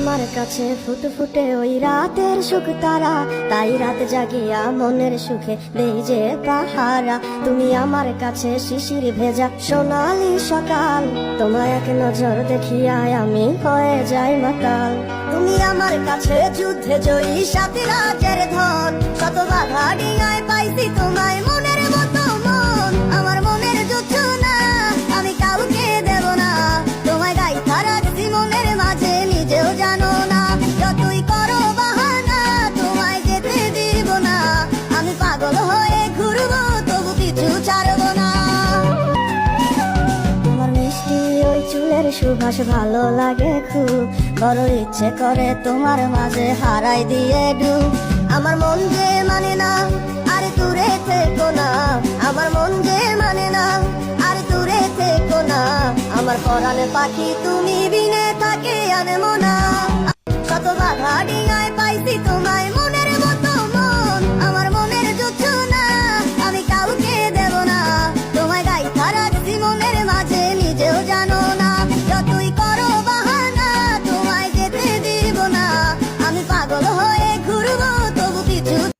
আমার কাছে ফুটফুটে ওই রাতের সুখ তারা, তাই রাত জাগিয়া মনের সুখে দেই যে পাহারা। তুমি আমার কাছে শিশির ভেজা সোনালি সকাল, তোমায় এক নজর দেখিয়ায় আমি হয়ে যাই মাতাল। তুমি আমার কাছে যুদ্ধে জয়ী সাথী রাজের ধন, শত বাধা ডিঙায় পাইছি তোমায় মনের মতো মন। আমার মনের যুদ্ধ না আমি কাউকে দেব না, তোমায় গাইথা রাখছি মনের মাঝে নিজেও জানো না। যতই করো বাহানা তোমায় যেতে দিব না, আমি পাগল হয়ে ঘুরবো তবু কিছু ছাড়বো না। তোমার মিষ্টি ওই চুলের সুবাস ভালো লাগে খুব, বড় ইচ্ছে করে তোমার মাঝে হারাই দিয়ে ডুব। আমার মন যে মানে না আরে দূরে থেকো না, আমার মন যে মানে না আরে দূরে থেকো না। আমার পরাণ পাখি তুমি বিনে থাকে আনমনা।